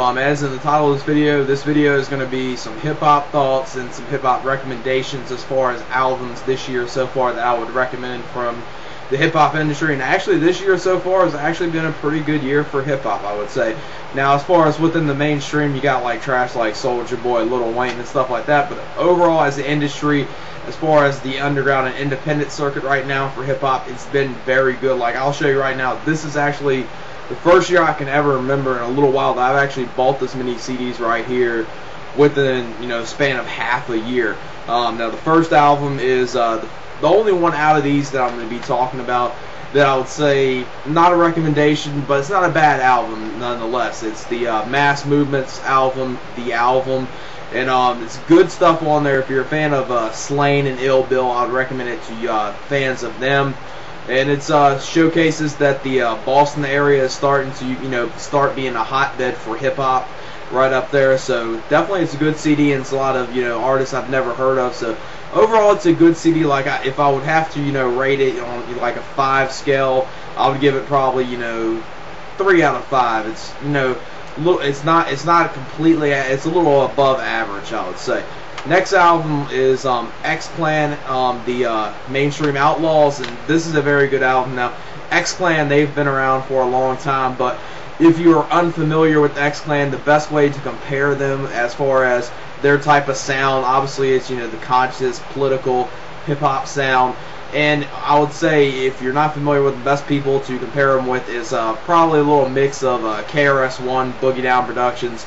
As in the title of this video is going to be some hip-hop thoughts and some hip-hop recommendations as far as albums this year so far that I would recommend from the hip-hop industry. And actually this year so far has actually been a pretty good year for hip-hop, I would say. Now, as far as within the mainstream, you got like trash like Soulja Boy, Lil Wayne and stuff like that, but overall as an industry, as far as the underground and independent circuit right now for hip-hop, it's been very good. Like, I'll show you right now, this is actually the first year I can ever remember in a little while that I've actually bought this many CDs right here within, span of half a year. Now, the first album is the only one out of these that I'm going to be talking about that I would say not a recommendation, but it's not a bad album nonetheless. It's the Mass Movement's album, The Album. And it's good stuff on there. If you're a fan of Slain and Ill Bill, I would recommend it to fans of them. And it showcases that the Boston area is starting to, start being a hotbed for hip-hop right up there. So definitely it's a good CD, and it's a lot of, artists I've never heard of. So overall it's a good CD. Like, if I would have to, rate it on like a 5 scale, I would give it probably, 3 out of 5. It's, it's not completely, it's a little above average, I would say. Next album is X-Clan, the mainstream Outlawz, and this is a very good album. Now, X-Clan, they've been around for a long time, but if you are unfamiliar with X-Clan, the best way to compare them as far as their type of sound, obviously it's, the conscious, political, hip-hop sound. And I would say, if you're not familiar with the best people to compare them with, is probably a little mix of KRS-One, Boogie Down Productions,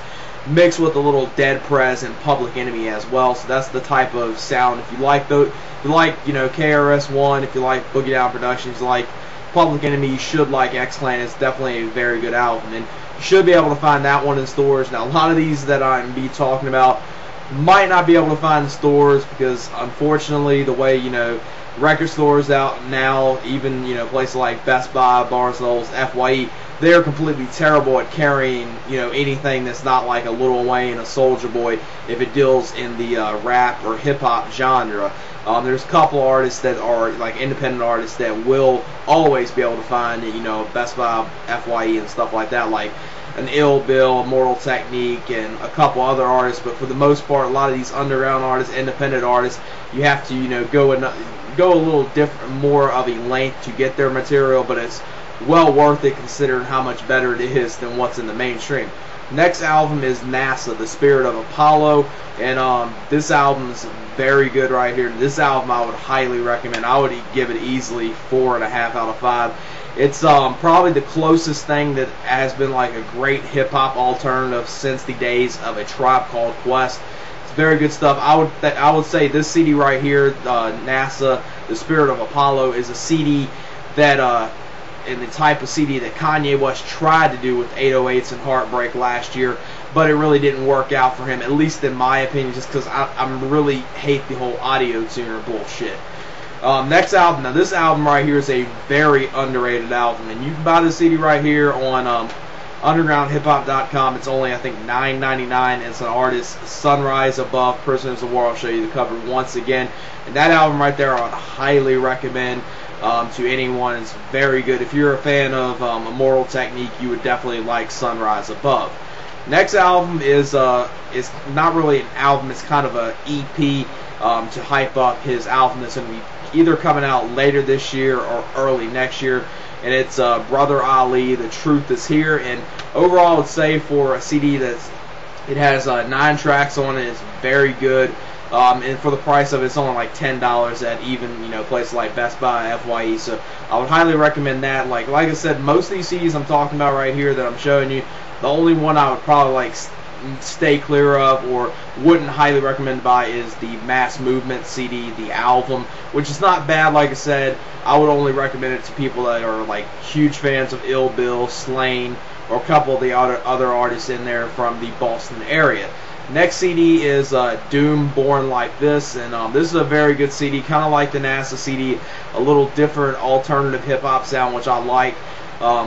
mixed with a little Dead Prez and Public Enemy as well. So that's the type of sound. If you like KRS-One, if you like Boogie Down Productions, you like Public Enemy, you should like X-Clan. It's definitely a very good album, and you should be able to find that one in stores. Now, a lot of these that I'm going to be talking about might not be able to find in stores because, unfortunately, the way, record stores out now, even, places like Best Buy, Barnes & Nobles, FYE, they're completely terrible at carrying, anything that's not like a Lil Wayne, a Soulja Boy, if it deals in the rap or hip-hop genre. There's a couple artists that are, like, independent artists that will always be able to find, Best Buy, FYE, and stuff like that, like an Ill Bill, Immortal Technique, and a couple other artists. But for the most part, a lot of these underground artists, independent artists, you have to, go a little different, more of a length to get their material, but it's well worth it considering how much better it is than what's in the mainstream. Next album is N.A.S.A, The Spirit of Apollo, and this album is very good right here. This album I would highly recommend. I would give it easily 4.5 out of 5. It's probably the closest thing that has been like a great hip-hop alternative since the days of A Tribe Called Quest. It's very good stuff. I would say this CD right here, N.A.S.A, The Spirit of Apollo, is a CD that in the type of CD that Kanye West tried to do with 808s and Heartbreak last year, but it really didn't work out for him, at least in my opinion, just because I really hate the whole auto-tuner bullshit. Next album, now this album right here is a very underrated album, and you can buy this CD right here on undergroundhiphop.com. It's only, I think, $9.99. It's an artist, Sunrise Above, Prisoners of War. I'll show you the cover once again, and that album right there I would highly recommend to anyone. It's very good. If you're a fan of Immortal Technique, you would definitely like Sunrise Above. Next album is not really an album, it's kind of a EP to hype up his album that's going to be either coming out later this year or early next year, and it's Brother Ali, The Truth Is Here. And overall I would say for a CD it has 9 tracks on it, it's very good. And for the price of it, it's only like $10 at even, places like Best Buy, FYE. So I would highly recommend that. Like I said, most of these CDs I'm talking about right here that I'm showing you, the only one I would probably stay clear of or wouldn't highly recommend to buy is the Mass Movement CD, The Album, which is not bad. Like I said, I would only recommend it to people that are like huge fans of Ill Bill, Slain, or a couple of the other artists in there from the Boston area. Next CD is Doom, Born Like This, and this is a very good CD, kind of like the N.A.S.A CD, a little different alternative hip-hop sound, which I like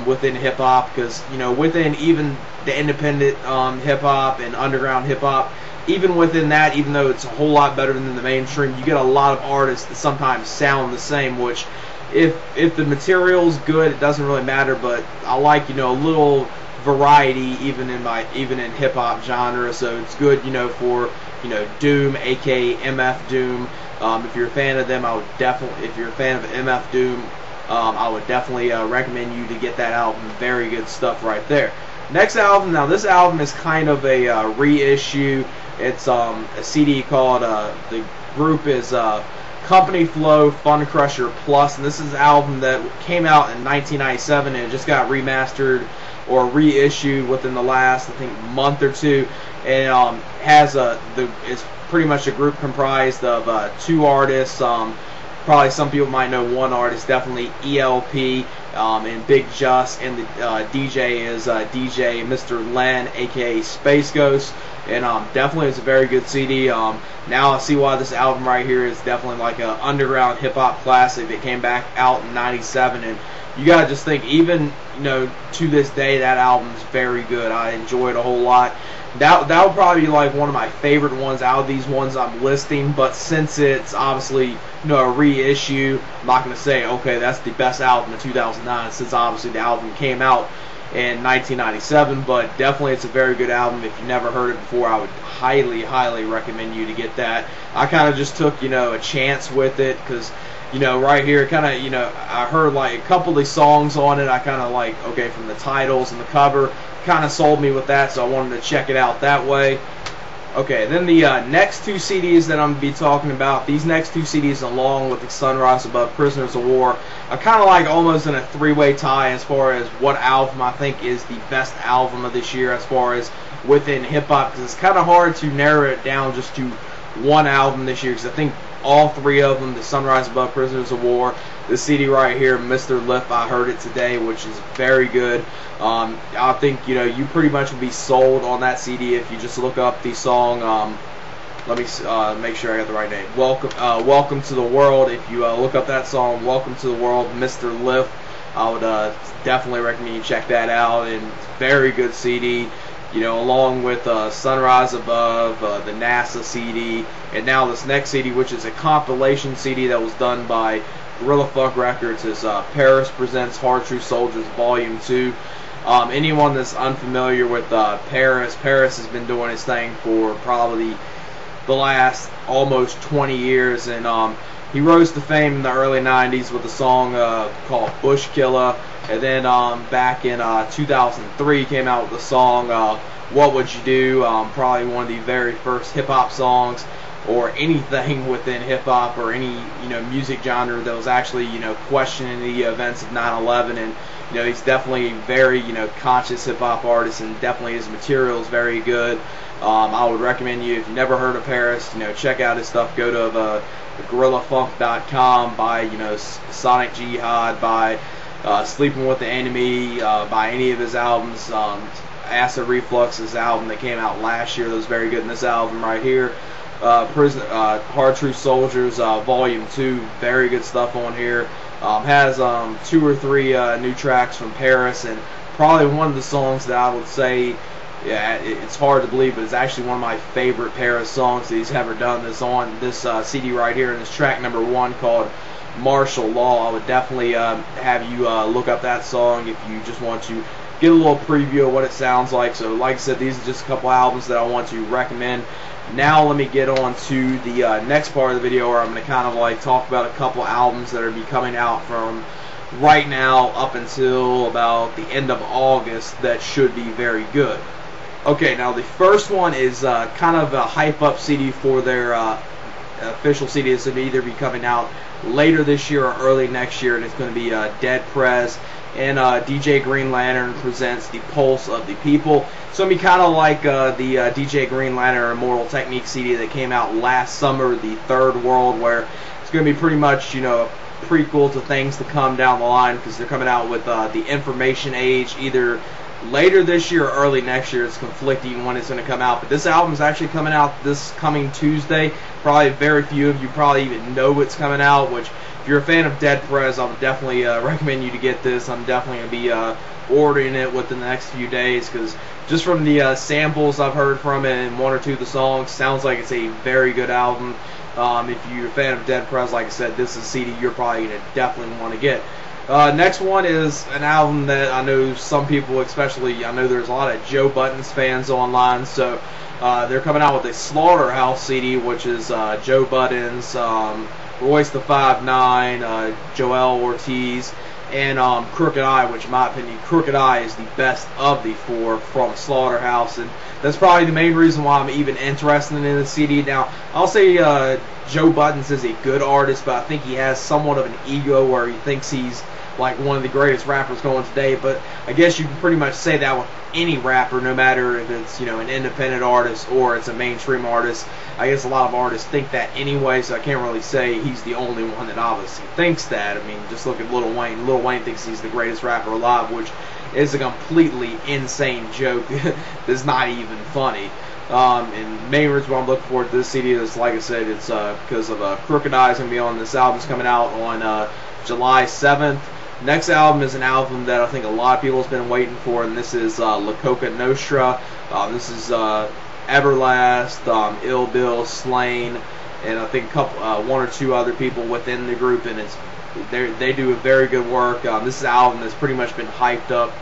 within hip-hop, because, within even the independent hip-hop and underground hip-hop, even within that, even though it's a whole lot better than the mainstream, you get a lot of artists that sometimes sound the same, which if the material's good, it doesn't really matter, but I like, a little variety even in hip hop genre. So it's good, you know, for, you know, Doom, aka MF Doom. If you're a fan of them, if you're a fan of MF Doom, I would definitely recommend you to get that album. Very good stuff right there. Next album, now this album is kind of a reissue. It's a CD called, the group is Company Flow Funcrusher Plus, and this is an album that came out in 1997 and it just got remastered or reissued within the last, I think, month or two, and it's pretty much a group comprised of 2 artists. Probably some people might know one artist, definitely ELP, and Big Just, and the DJ is DJ Mr. Len, aka Space Ghost, and definitely it's a very good CD. Now I see why this album right here is definitely like an underground hip hop classic that came back out in '97, and you gotta just think, even, you know, to this day, that album is very good. I enjoy it a whole lot. That would probably be like one of my favorite ones out of these ones I'm listing, but since it's obviously, you know, a reissue, I'm not going to say, okay, that's the best album of 2009, since obviously the album came out in 1997, but definitely it's a very good album. If you never heard it before, I would highly recommend you to get that. I kind of just took, you know, a chance with it, because, you know, right here, kind of, you know, I heard like a couple of the songs on it. I kind of like, okay, from the titles and the cover, kind of sold me with that, so I wanted to check it out that way. Okay, then the next 2 CDs that I'm going to be talking about, these next 2 CDs along with the Sunrise Above Prisoners of War, are kind of like almost in a 3-way tie as far as what album I think is the best album of this year as far as within hip-hop, because it's kind of hard to narrow it down just to one album this year, because I think all 3 of them, the Sunrise Above Prisoners of War, the CD right here, Mr. Lift, I heard it today, which is very good. I think, you know, you pretty much will be sold on that CD if you just look up the song. Let me make sure I got the right name. Welcome to the World. If you look up that song, Welcome to the World, Mr. Lift, I would definitely recommend you check that out. And it's a very good CD. You know, along with Sunrise Above, the N.A.S.A CD, and now this next CD, which is a compilation CD that was done by Gorilla Funk Records, is Paris Presents Hard True Soldiers Volume 2. Anyone that's unfamiliar with Paris has been doing his thing for probably the last almost 20 years, and he rose to fame in the early 90s with a song called Bush Killer. And then back in 2003 came out with the song What Would You Do, probably one of the very first hip-hop songs or anything within hip-hop or any, you know, music genre that was actually, you know, questioning the events of 9/11. And, you know, he's definitely a very, you know, conscious hip-hop artist, and definitely his material is very good. I would recommend you, if you've never heard of Paris, you know, check out his stuff. Go to GorillaFunk.com, buy, you know, Sonic Jihad, buy Sleeping with the Enemy, by any of his albums. Acid Reflux's album that came out last year that was very good. In this album right here, Hard True Soldiers Volume 2, very good stuff on here. Has 2 or 3 new tracks from Paris, and probably one of the songs that I would say, yeah, it's hard to believe, but it's actually one of my favorite Paris songs that he's ever done. This on this CD right here, and it's track number 1 called Martial Law. I would definitely have you look up that song if you just want to get a little preview of what it sounds like. So like I said, these are just a couple albums that I want to recommend. Now let me get on to the next part of the video, where I'm going to kind of like talk about a couple albums that are be coming out from right now up until about the end of August that should be very good. Okay, now the first one is kind of a hype up CD for their official CD. It's going to either be coming out later this year or early next year, and it's going to be Dead Prez and DJ Green Lantern presents The Pulse of the People. It's going to be kind of like the DJ Green Lantern Immortal Technique CD that came out last summer, The Third World, where it's going to be pretty much, you know, a prequel to things to come down the line, because they're coming out with the Information Age either later this year or early next year. It's conflicting when it's going to come out, but this album is actually coming out this coming Tuesday. Probably very few of you probably even know it's coming out, which if you're a fan of Dead Prez, I would definitely recommend you to get this. I'm definitely going to be ordering it within the next few days, because just from the samples I've heard from it and 1 or 2 of the songs, sounds like it's a very good album. If you're a fan of Dead Prez, like I said, this is a CD you're probably going to definitely want to get. Next one is an album that I know some people, especially, I know there's a lot of Joe Budden's fans online, so they're coming out with a Slaughterhouse CD, which is Joe Budden's, Royce the 5'9", Joel Ortiz, and Crooked I, which in my opinion, Crooked I is the best of the four from Slaughterhouse, and that's probably the main reason why I'm even interested in the CD. Now, I'll say Joe Budden's is a good artist, but I think he has somewhat of an ego where he thinks he's like one of the greatest rappers going today. But I guess you can pretty much say that with any rapper, no matter if it's, you know, an independent artist or it's a mainstream artist. I guess a lot of artists think that anyway, so I can't really say he's the only one that obviously thinks that. I mean, just look at Lil Wayne. Lil Wayne thinks he's the greatest rapper alive, which is a completely insane joke that's not even funny. And the main reason why I'm looking forward to this CD is, like I said, it's because of Crooked I is going to be on this album. It's coming out on July 7th. Next album is an album that I think a lot of people have been waiting for, and this is Coka Nostra. This is Everlast, Ill Bill, Slain, and I think one or two other people within the group, and they do a very good work. This is an album that's pretty much been hyped up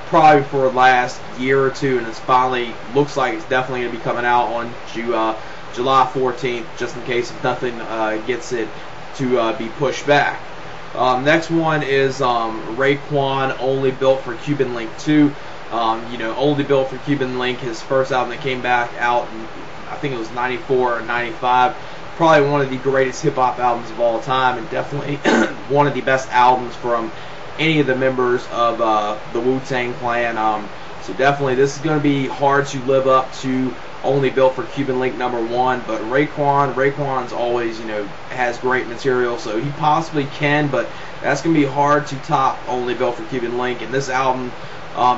probably for the last year or two, and it's finally looks like it's definitely going to be coming out on July 14th, just in case if nothing gets it to be pushed back. Next one is Raekwon, Only Built for Cuban Link 2. You know, Only Built for Cuban Link, his first album that came back out in, I think it was 94 or 95. Probably one of the greatest hip-hop albums of all time, and definitely one of the best albums from any of the members of the Wu-Tang Clan. So definitely this is going to be hard to live up to Only Built for Cuban Link #1, but Raekwon's always, you know, has great material, so he possibly can, but that's going to be hard to top Only Built for Cuban Link. And this album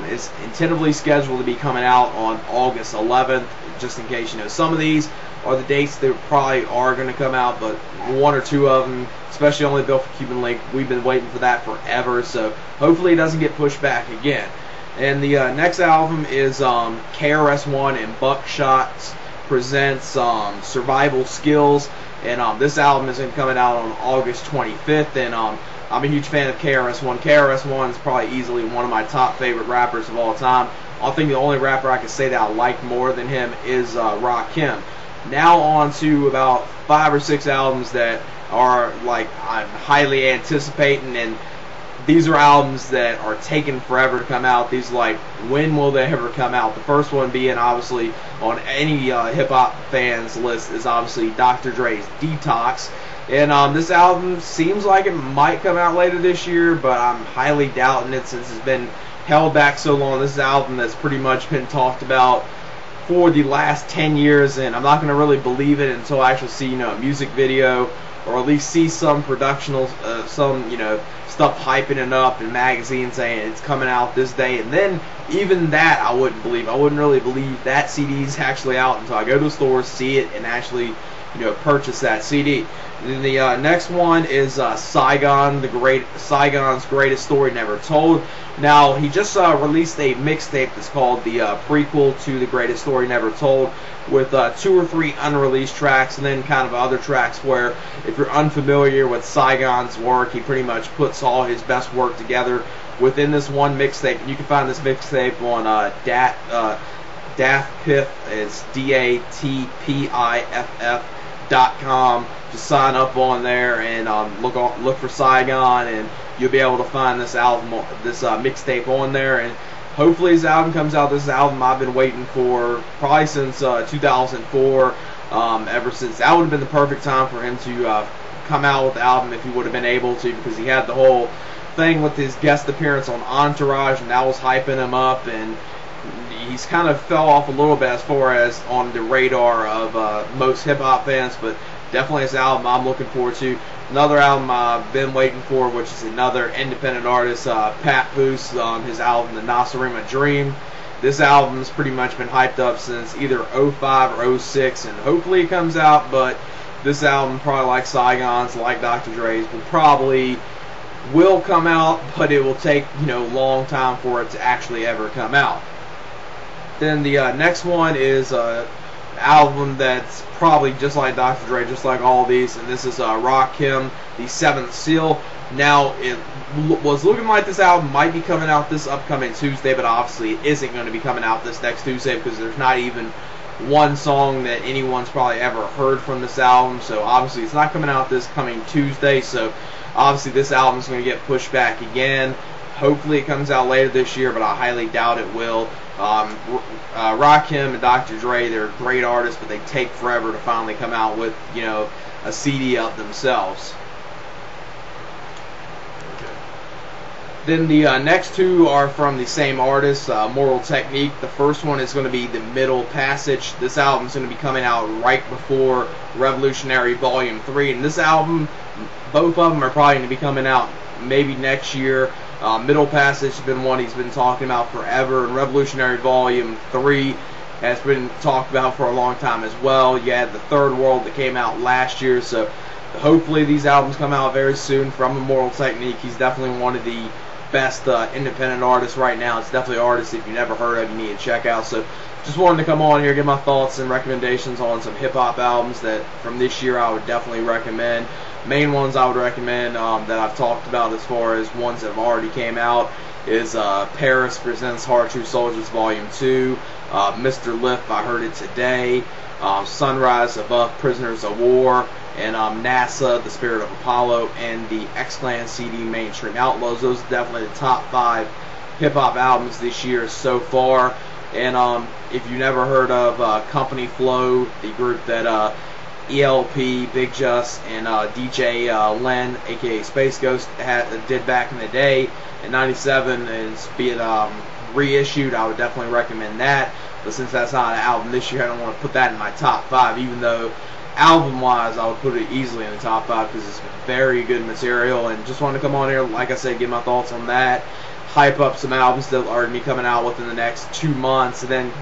is tentatively scheduled to be coming out on August 11th, just in case, you know, some of these are the dates that probably are going to come out, but one or two of them, especially Only Built for Cuban Link, we've been waiting for that forever, so hopefully it doesn't get pushed back again. And the next album is KRS-One and Buckshot presents Survival Skills, and this album is coming out on August 25th, and I'm a huge fan of KRS-One. KRS-One is probably easily one of my top favorite rappers of all time. I think the only rapper I can say that I like more than him is Rakim. Now on to about 5 or 6 albums that are like I'm highly anticipating, and these are albums that are taking forever to come out. These are like, when will they ever come out? The first one being obviously on any hip-hop fans list is obviously Dr. Dre's Detox. And this album seems like it might come out later this year, but I'm highly doubting it since it's been held back so long. This is an album that's pretty much been talked about for the last 10 years, and I'm not going to really believe it until I actually see, you know, a music video, or at least see some productional, some, you know, stuff hyping it up in magazines saying it's coming out this day, and then even that I wouldn't believe. I wouldn't really believe that CD's actually out until I go to the store, see it, and actually, you know, purchase that CD. And then the next one is Saigon, Saigon's Greatest Story Never Told. Now, he just released a mixtape that's called the prequel to The Greatest Story Never Told, with 2 or 3 unreleased tracks, and then kind of other tracks where, if you're unfamiliar with Saigon's work, he pretty much puts all his best work together within this one mixtape. And you can find this mixtape on DatPiff. It's DATPIFF.com. Just sign up on there and look for Saigon, and you'll be able to find this album, this mixtape on there. And hopefully his album comes out. This album I've been waiting for probably since 2004. Ever since that would have been the perfect time for him to come out with the album if he would have been able to, because he had the whole thing with his guest appearance on Entourage, and that was hyping him up, and he's kind of fell off a little bit as far as on the radar of most hip-hop fans, but definitely his album I'm looking forward to. Another album I've been waiting for, which is another independent artist, Papoose, his album, the naciremA Dream. This album's pretty much been hyped up since either 05 or 06, and hopefully it comes out, but this album, probably like Saigon's, like Dr. Dre's, will come out, but it will take, you know, a long time for it to actually ever come out. Then the next one is album that's probably just like Dr. Dre, just like all these, and this is Rakim, The Seventh Seal. Now, was looking like this album might be coming out this upcoming Tuesday, but obviously it isn't going to be coming out this next Tuesday because there's not even one song that anyone's probably ever heard from this album. So obviously it's not coming out this coming Tuesday, so obviously this album is going to get pushed back again. Hopefully it comes out later this year, but I highly doubt it will. Rakim and Dr. Dre, they're great artists, but they take forever to finally come out with, you know, a CD of themselves. Then the next two are from the same artist, Immortal Technique. The first one is going to be The Middle Passage. This album is going to be coming out right before Revolutionary Volume 3. And this album, both of them are probably going to be coming out maybe next year. Middle Passage has been one he's been talking about forever. And Revolutionary Volume 3 has been talked about for a long time as well. You had The Third World that came out last year. So hopefully these albums come out very soon from Immortal Technique. He's definitely one of the best independent artists right now. It's definitely an artist if you never heard of, you need to check out. So just wanted to come on here, give my thoughts and recommendations on some hip-hop albums that from this year I would definitely recommend. Main ones I would recommend that I've talked about as far as ones that have already came out is Paris Presents Hard True Soldiers Volume 2, Mr. Lift, I Heard It Today, Sunrise Above Prisoners of War, and N.A.S.A, The Spirit of Apollo, and the X-Clan CD Mainstream Outlawz. Those are definitely the top 5 hip-hop albums this year so far. And if you never heard of Company Flow, the group that ELP, Big Just, and DJ Len, aka Space Ghost, did back in the day in '97, and it's being reissued, I would definitely recommend that. But since that's not an album this year, I don't want to put that in my top 5, even though album-wise, I would put it easily in the top 5 because it's very good material. And just wanted to come on here, like I said, give my thoughts on that, hype up some albums that are going to be coming out within the next 2 months, and then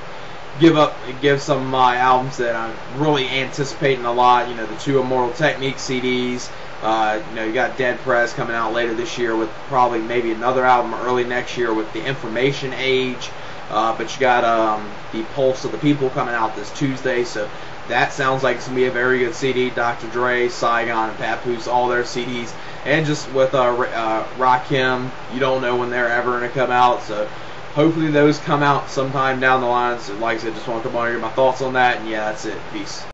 give some of my albums that I'm really anticipating a lot. You know, the 2 Immortal Technique CDs. You know, you got Dead Prez coming out later this year with probably maybe another album early next year with the Information Age. But you got the Pulse of the People coming out this Tuesday, so that sounds like it's going to be a very good CD. Dr. Dre, Saigon, and Papoose, all their CDs. And just with Rakim, you don't know when they're ever going to come out, so hopefully those come out sometime down the line. So like I said, just want to come on here, get my thoughts on that, and yeah, that's it. Peace.